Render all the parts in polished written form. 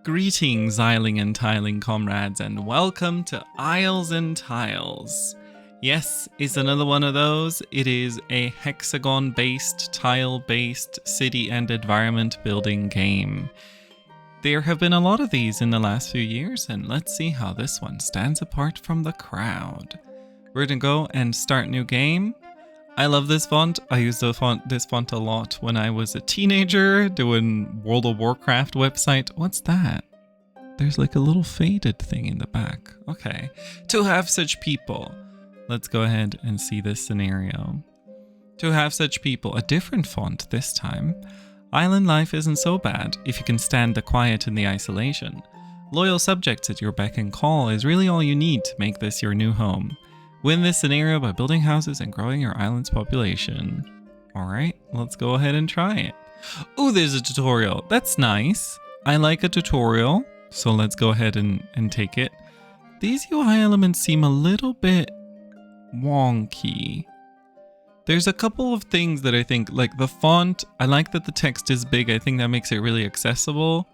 Greetings, Isling and Tiling comrades, and welcome to Isles and Tiles. Yes, it's another one of those. It is a hexagon-based, tile-based city and environment building game. There have been a lot of these in the last few years, and let's see how this one stands apart from the crowd. We're gonna go and start new game. I love this font. I used this font a lot when I was a teenager doing World of Warcraft website. What's that? There's like a little faded thing in the back. Okay. To have such people. Let's go ahead and see this scenario. To have such people. A different font this time. Island life isn't so bad if you can stand the quiet and the isolation. Loyal subjects at your beck and call is really all you need to make this your new home. Win this scenario by building houses and growing your island's population. Alright, let's go ahead and try it. Oh, there's a tutorial. That's nice. I like a tutorial, so let's go ahead and take it. These UI elements seem a little bit wonky. There's a couple of things that I think, like the font, I like that the text is big. I think that makes it really accessible.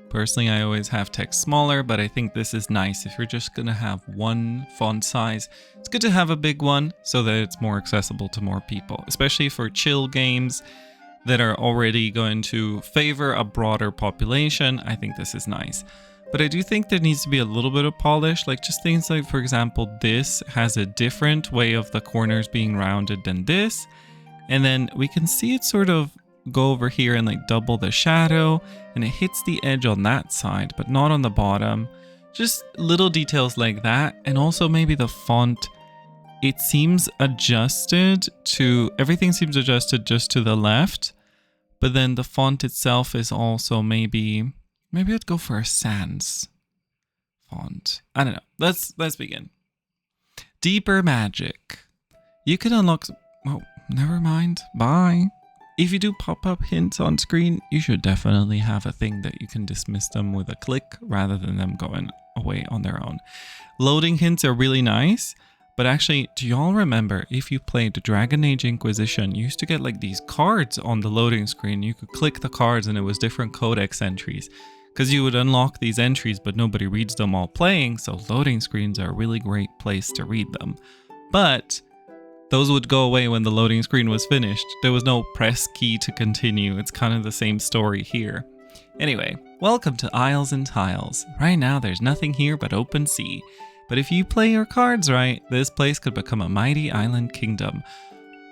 Personally, I always have text smaller, but I think this is nice. If you're just going to have one font size, it's good to have a big one so that it's more accessible to more people, especially for chill games that are already going to favor a broader population. I think this is nice. But I do think there needs to be a little bit of polish, like just things like, for example, this has a different way of the corners being rounded than this. And then we can see it sort of go over here and like double the shadow, and it hits the edge on that side but not on the bottom. Just little details like that. And also maybe the font, it seems adjusted to, everything seems adjusted just to the left, but then the font itself is also maybe I'd go for a sans font. I don't know. Let's begin. Deeper magic. You can unlock, oh, never mind, bye. If you do pop-up hints on screen, you should definitely have a thing that you can dismiss them with a click rather than them going away on their own. Loading hints are really nice, but actually, do y'all remember if you played Dragon Age Inquisition, you used to get like these cards on the loading screen. You could click the cards and it was different codex entries because you would unlock these entries, but nobody reads them while playing, so loading screens are a really great place to read them. But those would go away when the loading screen was finished. There was no press key to continue. It's kind of the same story here. Anyway, welcome to Isles and Tiles. Right now there's nothing here but open sea. But if you play your cards right, this place could become a mighty island kingdom.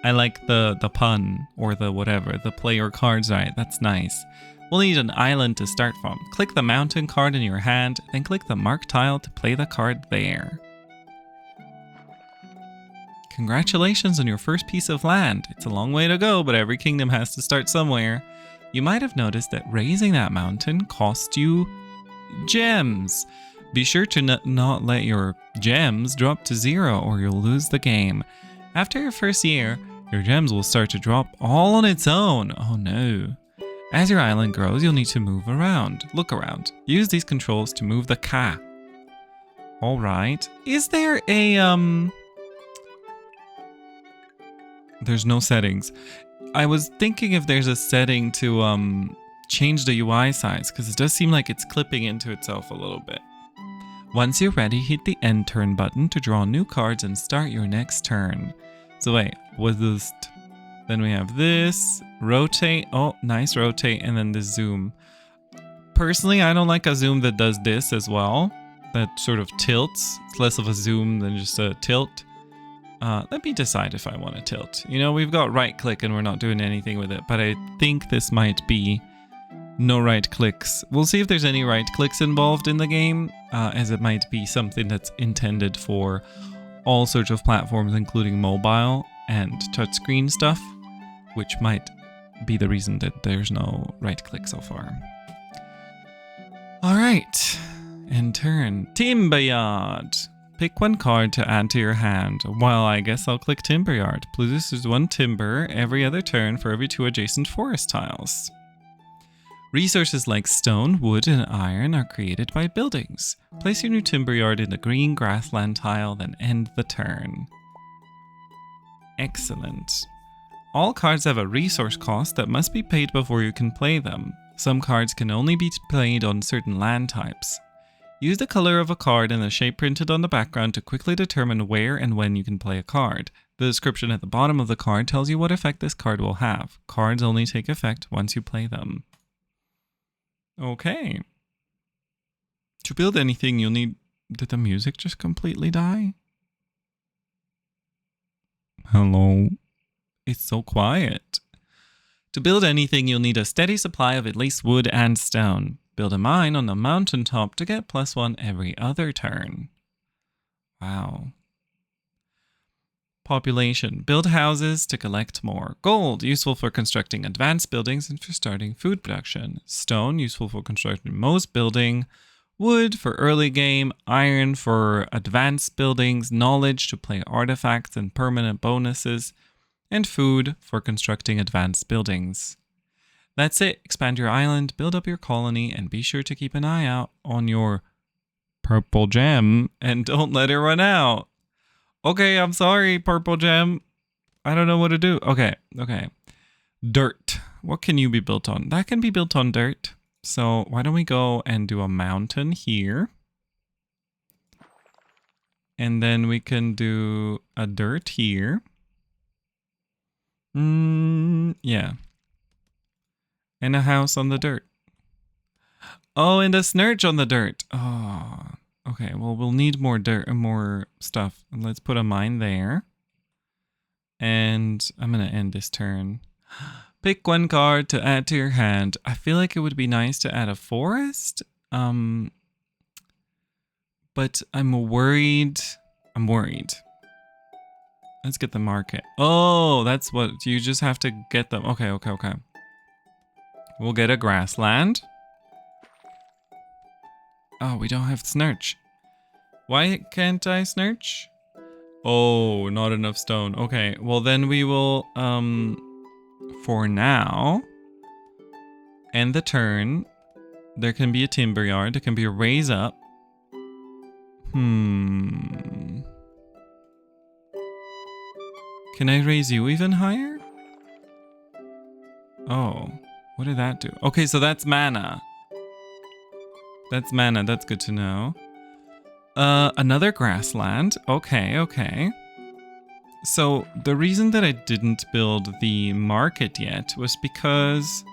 I like the pun, or the whatever, the play your cards right. That's nice. We'll need an island to start from. Click the mountain card in your hand, then click the mark tile to play the card there. Congratulations on your first piece of land. It's a long way to go, but every kingdom has to start somewhere. You might have noticed that raising that mountain cost you gems. Be sure to not let your gems drop to 0 or you'll lose the game. After your first year, your gems will start to drop all on its own. Oh no. As your island grows, you'll need to move around. Look around. Use these controls to move the Ka. Alright. Is there a, There's no settings. I was thinking if there's a setting to change the UI size, because it does seem like it's clipping into itself a little bit. Once you're ready, hit the end turn button to draw new cards and start your next turn. So wait, then we have this, rotate, oh nice rotate, and then the zoom. Personally, I don't like a zoom that does this as well, that sort of tilts. It's less of a zoom than just a tilt. Let me decide if I want to tilt. You know, we've got right click and we're not doing anything with it, but I think this might be no right clicks. We'll see if there's any right clicks involved in the game, as it might be something that's intended for all sorts of platforms, including mobile and touchscreen stuff, which might be the reason that there's no right click so far. All right, end turn. Timberyard. Pick one card to add to your hand. Well, I guess I'll click Timberyard. Produces 1 timber every other turn for every 2 adjacent forest tiles. Resources like stone, wood, and iron are created by buildings. Place your new Timberyard in the green grassland tile, then end the turn. Excellent. All cards have a resource cost that must be paid before you can play them. Some cards can only be played on certain land types. Use the color of a card and the shape printed on the background to quickly determine where and when you can play a card. The description at the bottom of the card tells you what effect this card will have. Cards only take effect once you play them. Okay. To build anything, you'll need... Did the music just completely die? Hello? It's so quiet. To build anything, you'll need a steady supply of at least wood and stone. Build a mine on the mountaintop to get +1 every other turn. Wow. Population. Build houses to collect more. Gold, useful for constructing advanced buildings and for starting food production. Stone, useful for constructing most building. Wood for early game. Iron for advanced buildings. Knowledge to play artifacts and permanent bonuses. And food for constructing advanced buildings. That's it. Expand your island, build up your colony, and be sure to keep an eye out on your purple gem and don't let it run out. Okay, I'm sorry, purple gem. I don't know what to do. Okay. Dirt. What can you be built on? That can be built on dirt. So why don't we go and do a mountain here? And then we can do a dirt here. Yeah. And a house on the dirt. Oh, and a snurch on the dirt. Oh, okay. Well, we'll need more dirt and more stuff. Let's put a mine there. And I'm going to end this turn. Pick one card to add to your hand. I feel like it would be nice to add a forest. But I'm worried. Let's get the market. Oh, that's what you just have to get them. Okay. We'll get a grassland. Oh, we don't have snurch. Why can't I snurch? Oh, not enough stone. Okay, well then we will, for now, end the turn. There can be a timber yard. There can be a raise up. Can I raise you even higher? Oh, what did that do? Okay, so that's mana. That's mana. That's good to know. Another grassland. Okay. So the reason that I didn't build the market yet was because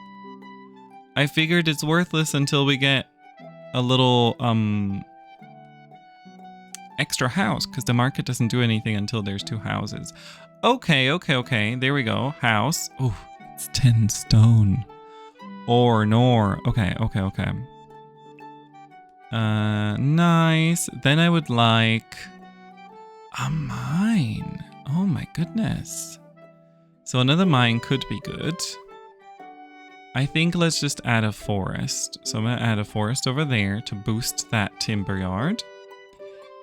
I figured it's worthless until we get a little extra house, because the market doesn't do anything until there's 2 houses. Okay. There we go. House. Oh, it's 10 stone. Nor. Okay. Nice. Then I would like a mine. Oh my goodness. So another mine could be good. I think let's just add a forest. So I'm going to add a forest over there to boost that timber yard.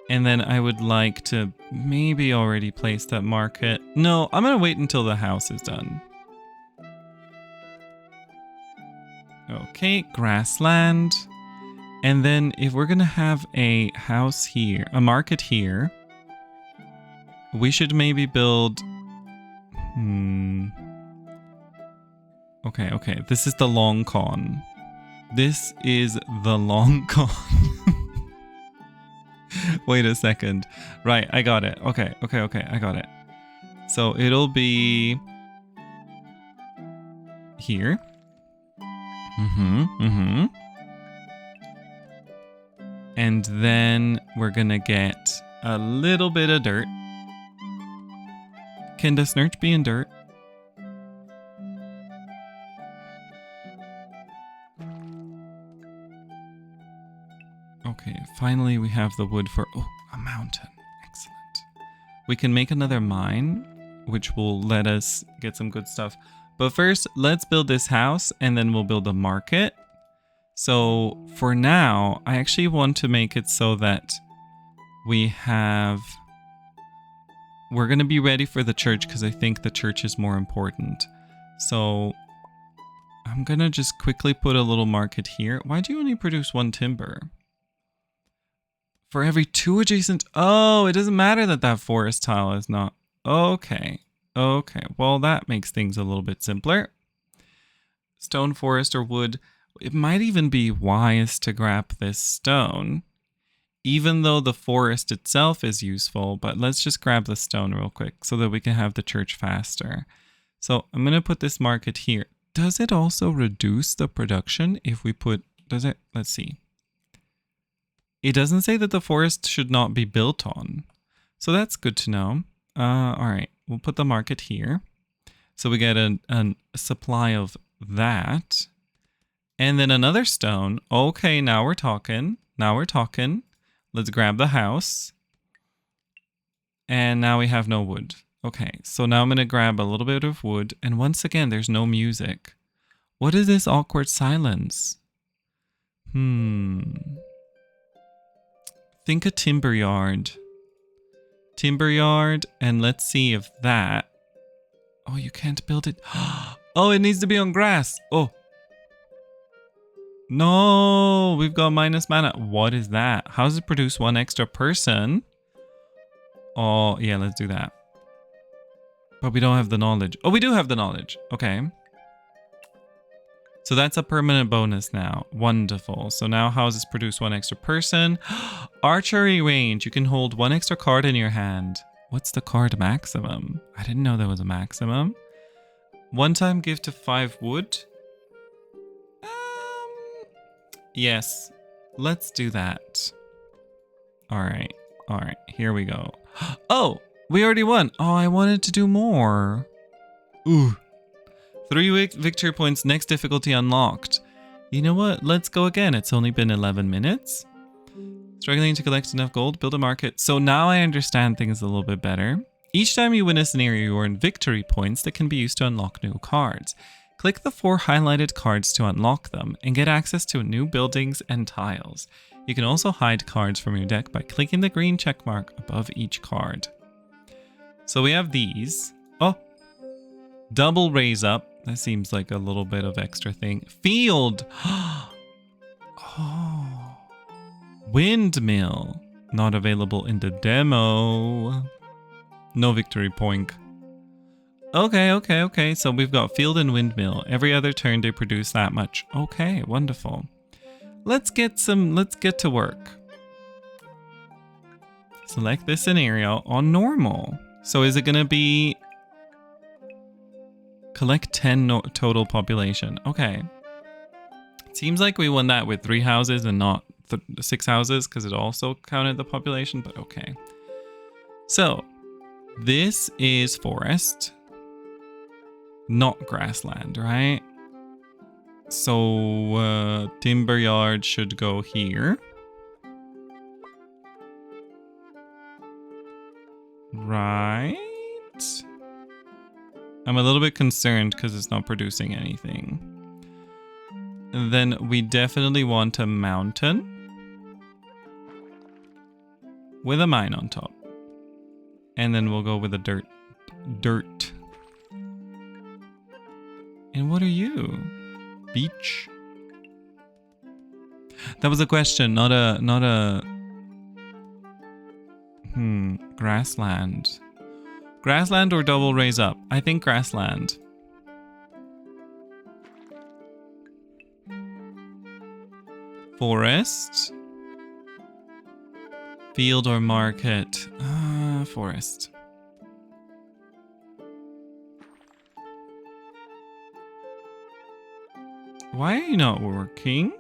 And then I would like to maybe already place that market. No, I'm going to wait until the house is done. Okay, grassland. And then if we're going to have a house here, a market here, we should maybe build... Okay. This is the long con. This is the long con. Wait a second. Right, I got it. Okay. I got it. So it'll be... here. And then we're gonna get a little bit of dirt. Can the snurch be in dirt? Okay, finally we have the wood for... Oh, a mountain. Excellent. We can make another mine, which will let us get some good stuff. But first, let's build this house, and then we'll build a market. So for now, I actually want to make it so that we have... We're going to be ready for the church because I think the church is more important. So I'm going to just quickly put a little market here. Why do you only produce 1 timber? For every 2 adjacent... Oh, it doesn't matter that that forest tile is not... Okay. Well, that makes things a little bit simpler. Stone, forest, or wood. It might even be wise to grab this stone, even though the forest itself is useful. But let's just grab the stone real quick so that we can have the church faster. So I'm going to put this market here. Does it also reduce the production if we put, does it? Let's see. It doesn't say that the forest should not be built on. So that's good to know. All right, we'll put the market here. So we get a supply of that. And then another stone. Okay, now we're talking. Now we're talking. Let's grab the house. And now we have no wood. Okay, so now I'm going to grab a little bit of wood. And once again, there's no music. What is this awkward silence? Think a timber yard. Timber yard, and let's see if that... Oh, you can't build it. Oh, it needs to be on grass. Oh. No, we've got minus mana. What is that? How does it produce one extra person? Oh, yeah, let's do that. But we don't have the knowledge. Oh, we do have the knowledge. Okay. So that's a permanent bonus now. Wonderful. So now houses produce one extra person. Archery range. You can hold one extra card in your hand. What's the card maximum? I didn't know there was a maximum. One-time gift of 5 wood. Yes. Let's do that. All right. All right. Here we go. Oh, we already won. Oh, I wanted to do more. Ooh. 3 victory points, next difficulty unlocked. You know what? Let's go again. It's only been 11 minutes. Struggling to collect enough gold, build a market. So now I understand things a little bit better. Each time you win a scenario, you earn victory points that can be used to unlock new cards. Click the 4 highlighted cards to unlock them and get access to new buildings and tiles. You can also hide cards from your deck by clicking the green check mark above each card. So we have these. Oh, double raise up. That seems like a little bit of extra thing. Field. Oh. Windmill. Not available in the demo. No victory point. Okay. So we've got field and windmill. Every other turn they produce that much. Okay, wonderful. Let's get to work. Select this scenario on normal. So is it going to be... Collect 10 total population. Okay. Seems like we won that with 3 houses and not 6 houses because it also counted the population, but okay. So, this is forest, not grassland, right? So, timber yard should go here. Right? I'm a little bit concerned because it's not producing anything. And then we definitely want a mountain with a mine on top. And then we'll go with a dirt. And what are you? Beach? That was a question, not a grassland. Grassland or double raise up? I think grassland. Forest. Field or market? Forest. Why are you not working?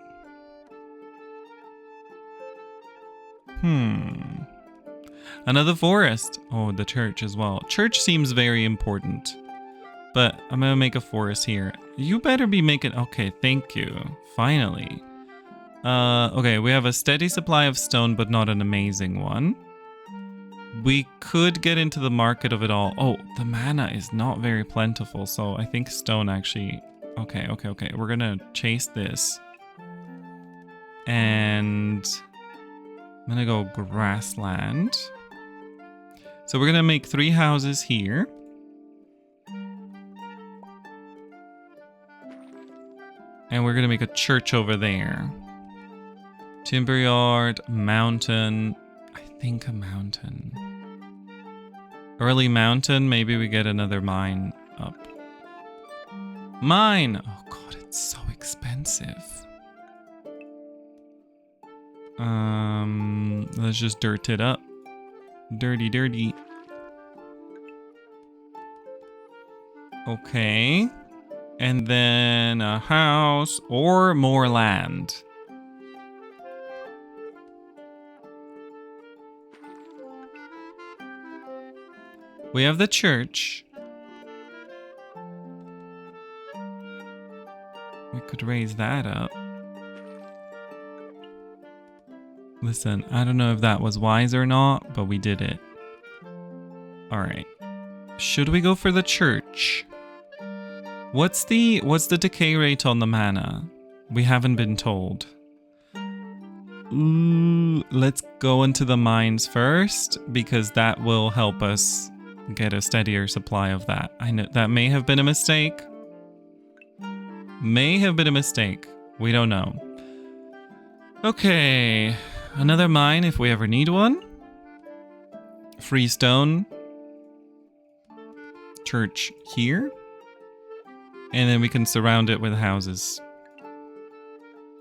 Another forest. Oh, the church as well. Church seems very important. But I'm gonna make a forest here. You better be making... Okay, thank you. Finally. Okay, we have a steady supply of stone, but not an amazing one. We could get into the market of it all. Oh, the mana is not very plentiful, so I think stone actually... Okay. We're gonna chase this. And... I'm gonna go grassland. So we're gonna make 3 houses here. And we're gonna make a church over there. Timber yard, mountain. I think a mountain. Early mountain, maybe we get another mine up. Mine! Oh god, it's so expensive. Let's just dirt it up. Dirty, dirty. Okay. And then a house or more land. We have the church. We could raise that up. Listen, I don't know if that was wise or not, but we did it. Alright. Should we go for the church? What's the decay rate on the mana? We haven't been told. Ooh, let's go into the mines first, because that will help us get a steadier supply of that. I know that may have been a mistake. May have been a mistake. We don't know. Okay. Another mine if we ever need one. Free stone. Church here. And then we can surround it with houses.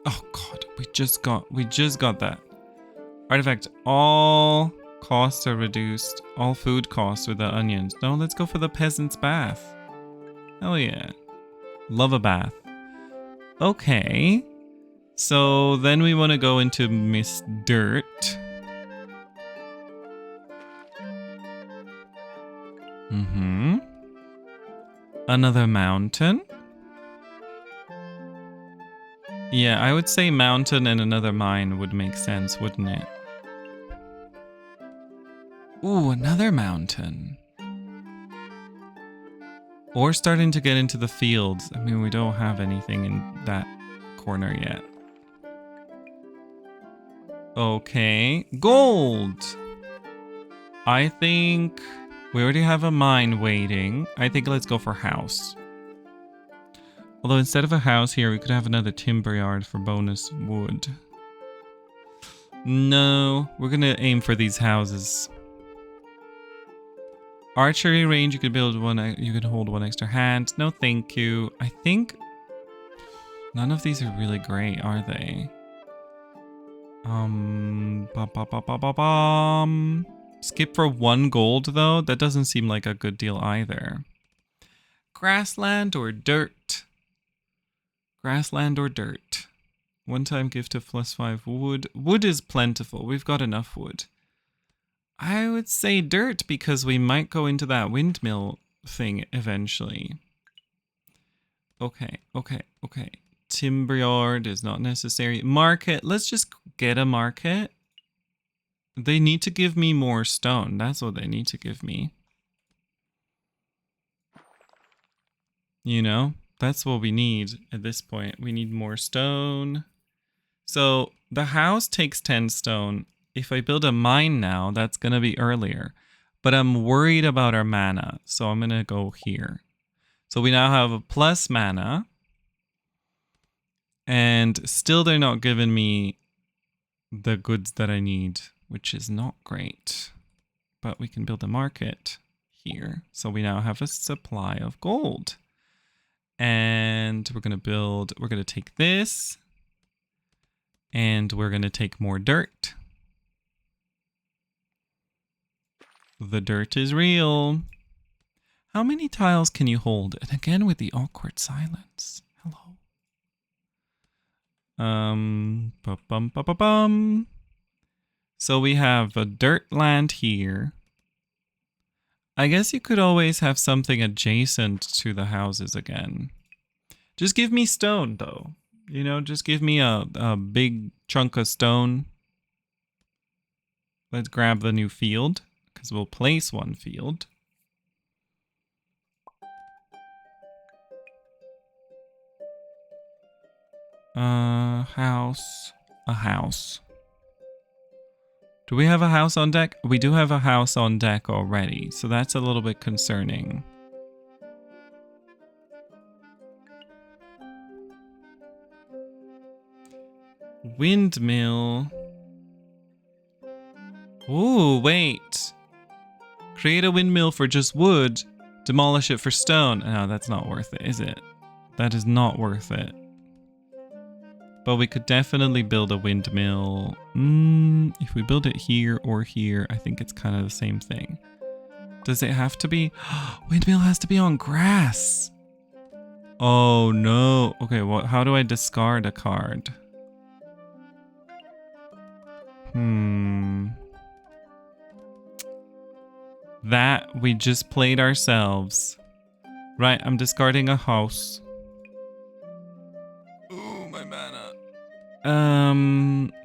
Oh god, we just got that. Artifact, all costs are reduced. All food costs with the onions. No, let's go for the peasant's bath. Hell yeah. Love a bath. Okay. So then we want to go into Miss Dirt. Another mountain. Yeah, I would say mountain and another mine would make sense, wouldn't it? Ooh, another mountain. Or starting to get into the fields. I mean, we don't have anything in that corner yet. Okay, gold! I think we already have a mine waiting. I think let's go for house. Although instead of a house here, we could have another timber yard for bonus wood. No, we're gonna aim for these houses. Archery range, you could build one, you could hold one extra hand. No, thank you. I think none of these are really great, are they? Skip for 1 gold though? That doesn't seem like a good deal either. Grassland or dirt? Grassland or dirt? One-time gift of +5 wood. Wood is plentiful. We've got enough wood. I would say dirt because we might go into that windmill thing eventually. Okay. Timber yard is not necessary. Market. Let's just get a market. They need to give me more stone. That's what they need to give me. You know, that's what we need at this point. We need more stone. So the house takes 10 stone. If I build a mine now, that's going to be earlier. But I'm worried about our mana. So I'm going to go here. So we now have a plus mana. And still they're not giving me the goods that I need, which is not great. But we can build a market here. So we now have a supply of gold. And we're going to take this. And we're going to take more dirt. The dirt is real. How many tiles can you hold? And again with the awkward silence. Hello. So we have a dirt land here. I guess you could always have something adjacent to the houses again. Just give me stone though. You know, just give me a big chunk of stone. Let's grab the new field because we'll place one field. House. A house. Do we have a house on deck? We do have a house on deck already, so that's a little bit concerning. Windmill. Ooh, wait. Create a windmill for just wood. Demolish it for stone. No, that's not worth it, is it? That is not worth it. But we could definitely build a windmill. If we build it here or here, I think it's kind of the same thing. Does it have to be? Windmill has to be on grass. Oh no. Okay, well, how do I discard a card? That we just played ourselves. Right, I'm discarding a house. Ooh, my mana.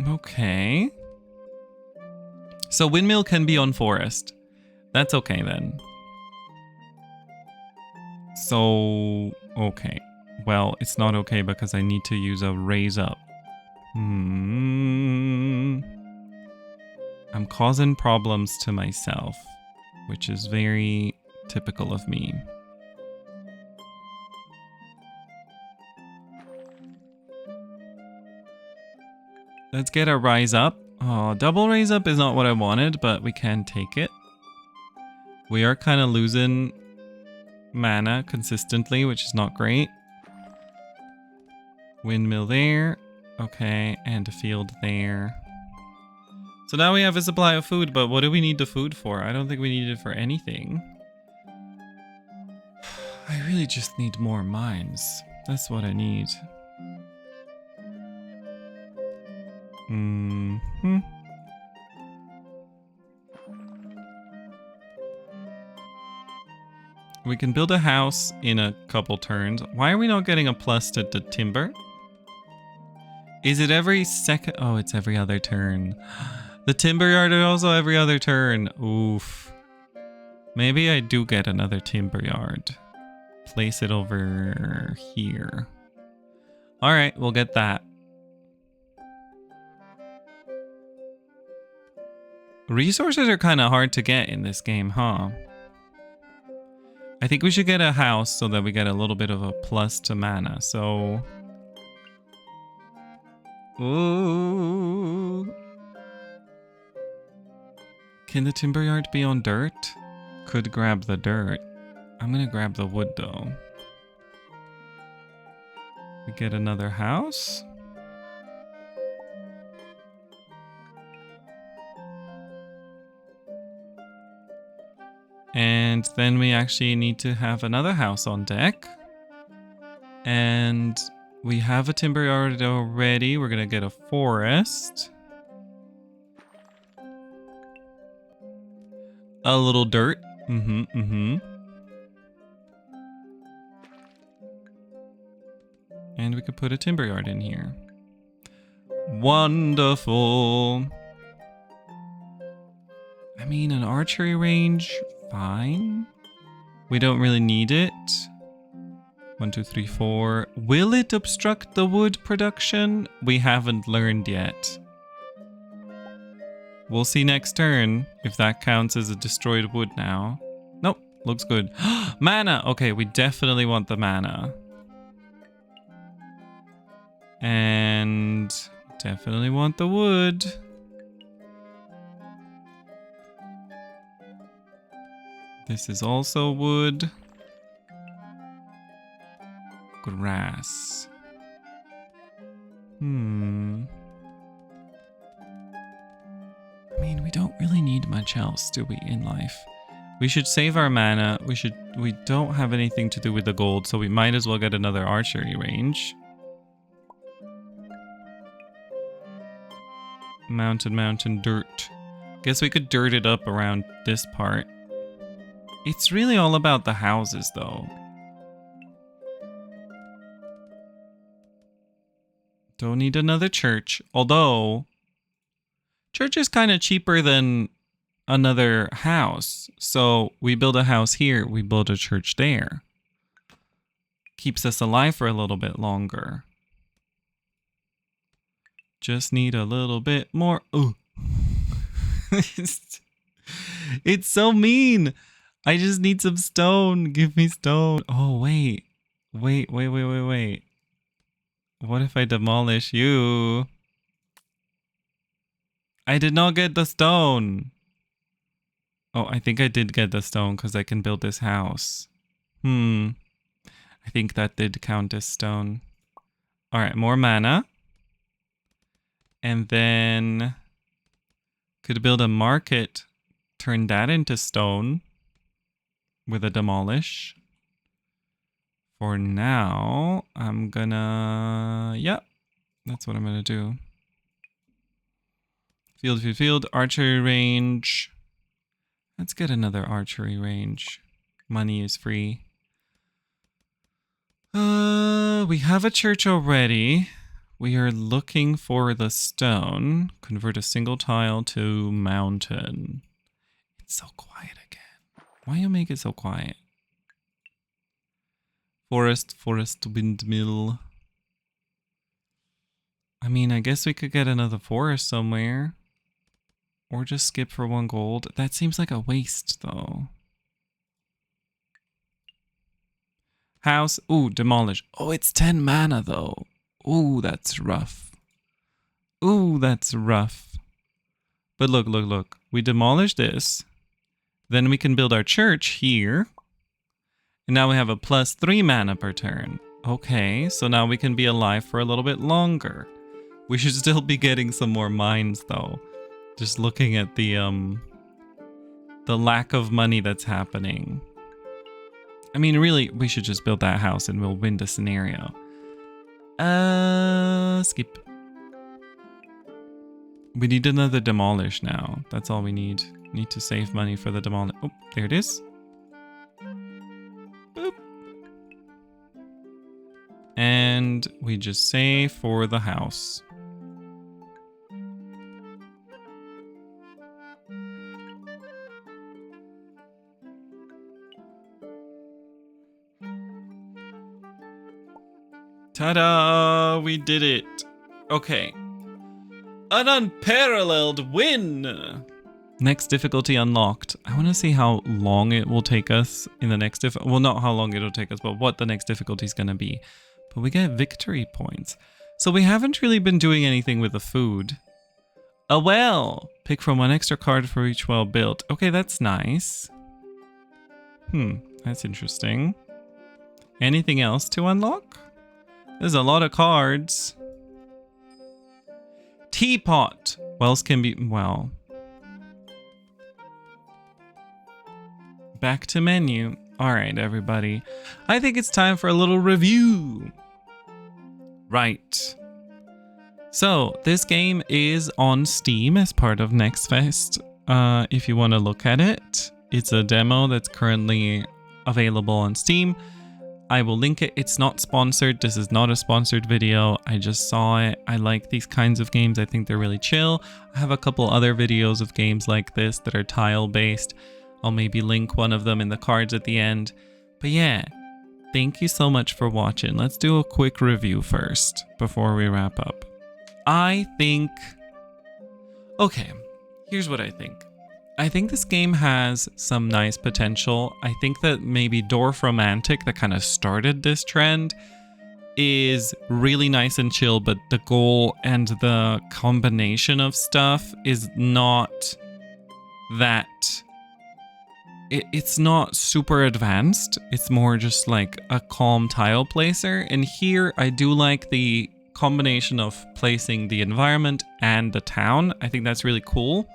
Okay. So windmill can be on forest. That's okay then. So, okay. Well, it's not okay because I need to use a raise up. I'm causing problems to myself, which is very typical of me. Let's get a rise up. Oh, double raise up is not what I wanted, but we can take it. We are kind of losing mana consistently, which is not great. Windmill there. Okay, and a field there. So now we have a supply of food, but what do we need the food for? I don't think we need it for anything. I really just need more mines. That's what I need. We can build a house in a couple turns. Why are we not getting a plus to the timber? Is it every second? Oh, it's every other turn. The timber yard is also every other turn. Oof. Maybe I do get another timber yard. Place it over here. All right, we'll get that. Resources are kind of hard to get in this game, huh? I think we should get a house so that we get a little bit of a plus to mana. So, ooh. Can the timber yard be on dirt? Could grab the dirt. I'm gonna grab the wood though. We get another house. And then we actually need to have another house on deck. And we have a timber yard already. We're gonna get a forest. A little dirt. And we could put a timber yard in here. Wonderful. I mean, an archery range, fine. We don't really need it. 1, 2, 3, 4. Will it obstruct the wood production? We haven't learned yet. We'll see next turn if that counts as a destroyed wood now. Nope, looks good. Mana! Okay, we definitely want the mana. And definitely want the wood. This is also wood. Grass. I mean, we don't really need much else, do we, in life? We should save our mana. We don't have anything to do with the gold, so we might as well get another archery range. Mountain, dirt. Guess we could dirt it up around this part. It's really all about the houses, though. Don't need another church, although church is kind of cheaper than another house. So we build a house here, we build a church there. Keeps us alive for a little bit longer. Just need a little bit more. Ooh. It's so mean. I just need some stone. Give me stone. Oh, wait. Wait. What if I demolish you? I did not get the stone. Oh, I think I did get the stone because I can build this house. I think that did count as stone. All right, more mana. And then could build a market, turn that into stone with a demolish. For now, I'm gonna, yeah, that's what I'm gonna do. Field, archery range. Let's get another archery range. Money is free. We have a church already. We are looking for the stone. Convert a single tile to mountain. It's so quiet again. Why you make it so quiet? Forest, windmill. I mean, I guess we could get another forest somewhere. Or just skip for 1 gold. That seems like a waste, though. House. Ooh, demolish. Oh, it's 10 mana, though. Ooh, that's rough. Ooh, that's rough. But look, look, look. We demolish this. Then we can build our church here. And now we have a +3 mana per turn. Okay, so now we can be alive for a little bit longer. We should still be getting some more mines, though. Just looking at the lack of money that's happening. I mean, really, we should just build that house and we'll win the scenario. Skip. We need another demolish now. That's all we need. Need to save money for the demolish. Oh, there it is. Boop. And we just save for the house. Ta-da! We did it! Okay. An unparalleled win! Next difficulty unlocked. I want to see how long it will take us in the next well, not how long it'll take us, but what the next difficulty is going to be. But we get victory points. So we haven't really been doing anything with the food. A well! Pick from 1 extra card for each well built. Okay, that's nice. That's interesting. Anything else to unlock? There's a lot of cards. Teapot. Wells can be, well. Back to menu. All right, everybody. I think it's time for a little review. Right. So this game is on Steam as part of Next Fest. If you want to look at it, it's a demo that's currently available on Steam. I will link it. It's not sponsored. This is not a sponsored video. I just saw it. I like these kinds of games. I think they're really chill. I have a couple other videos of games like this that are tile based. I'll maybe link one of them in the cards at the end. But yeah, thank you so much for watching. Let's do a quick review first before we wrap up. I think... Okay, here's what I think. I think this game has some nice potential. I think that maybe Dwarf Romantic, that kind of started this trend, is really nice and chill, but the goal and the combination of stuff is not that... It's not super advanced. It's more just like a calm tile placer. And here I do like the combination of placing the environment and the town. I think that's really cool.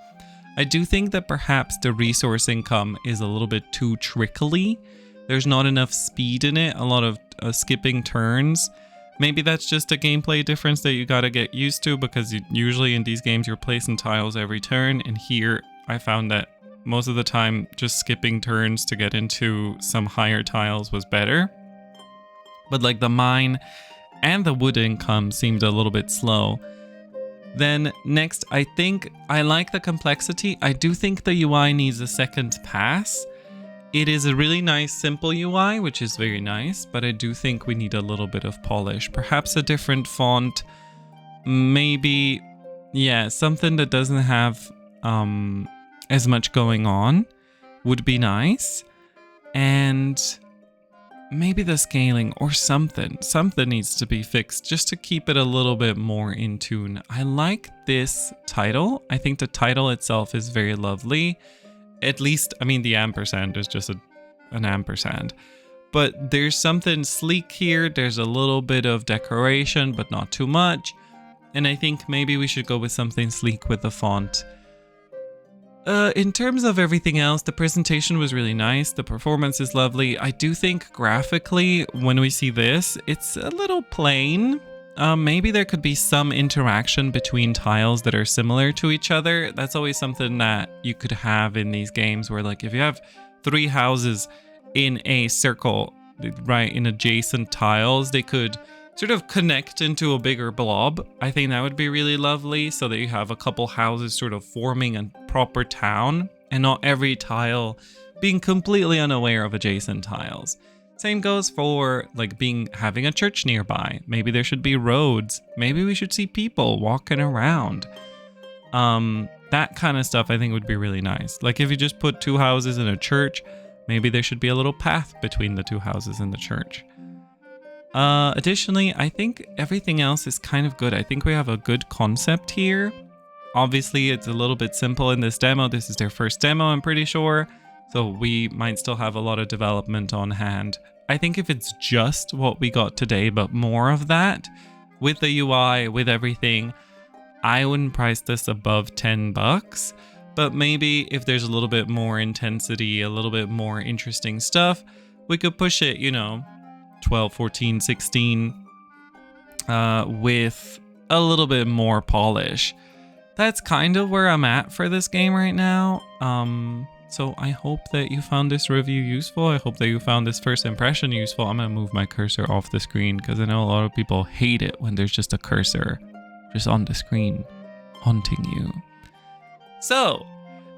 I do think that perhaps the resource income is a little bit too trickly. There's not enough speed in it, a lot of skipping turns. Maybe that's just a gameplay difference that you gotta get used to, because usually in these games you're placing tiles every turn, and here I found that most of the time just skipping turns to get into some higher tiles was better. But like the mine and the wood income seemed a little bit slow. Then next, I think I like the complexity. I do think the UI needs a second pass. It is a really nice, simple UI, which is very nice, but I do think we need a little bit of polish. Perhaps a different font. Maybe, yeah, something that doesn't have as much going on would be nice. And maybe the scaling or something needs to be fixed just to keep it a little bit more in tune. I like this title. I think the title itself is very lovely. At least, I mean, the ampersand is just an ampersand. But there's something sleek here. There's a little bit of decoration, but not too much. And I think maybe we should go with something sleek with the font. In terms of everything else, the presentation was really nice. The performance is lovely. I do think graphically, when we see this, it's a little plain. Maybe there could be some interaction between tiles that are similar to each other. That's always something that you could have in these games where, like, if you have 3 houses in a circle, right, in adjacent tiles, they could sort of connect into a bigger blob. I think that would be really lovely, so that you have a couple houses sort of forming a proper town and not every tile being completely unaware of adjacent tiles. Same goes for like having a church nearby. Maybe there should be roads. Maybe we should see people walking around. That kind of stuff I think would be really nice. Like if you just put 2 houses in a church, maybe there should be a little path between the 2 houses in the church. Additionally, I think everything else is kind of good. I think we have a good concept here. Obviously, it's a little bit simple in this demo. This is their first demo, I'm pretty sure. So we might still have a lot of development on hand. I think if it's just what we got today, but more of that, with the UI, with everything, I wouldn't price this above $10. But maybe if there's a little bit more intensity, a little bit more interesting stuff, we could push it, 12, 14, 16 with a little bit more polish. That's kind of where I'm at for this game right now. So I hope that you found this review useful. I hope that you found this first impression useful. I'm gonna move my cursor off the screen because I know a lot of people hate it when there's just a cursor just on the screen haunting you. So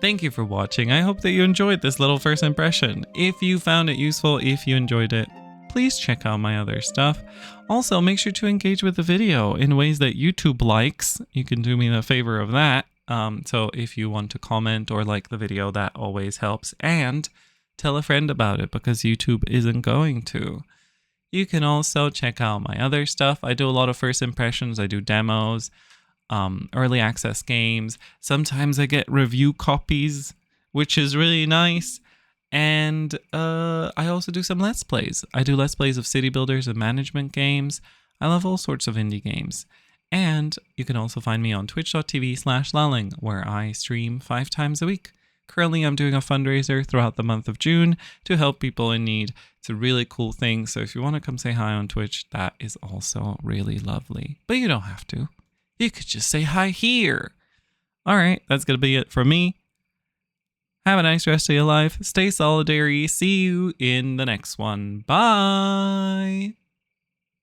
thank you for watching. I hope that you enjoyed this little first impression. If you found it useful, if you enjoyed it, please check out my other stuff. Also, make sure to engage with the video in ways that YouTube likes. You can do me the favor of that. So if you want to comment or like the video, that always helps. And tell a friend about it because YouTube isn't going to. You can also check out my other stuff. I do a lot of first impressions. I do demos, early access games. Sometimes I get review copies, which is really nice. And I also do some Let's Plays. I do Let's Plays of city builders and management games. I love all sorts of indie games. And you can also find me on twitch.tv/lalling, where I stream 5 times a week. Currently, I'm doing a fundraiser throughout the month of June to help people in need. It's a really cool thing. So if you want to come say hi on Twitch, that is also really lovely. But you don't have to. You could just say hi here. All right, that's going to be it for me. Have a nice rest of your life. Stay solidary. See you in the next one. Bye.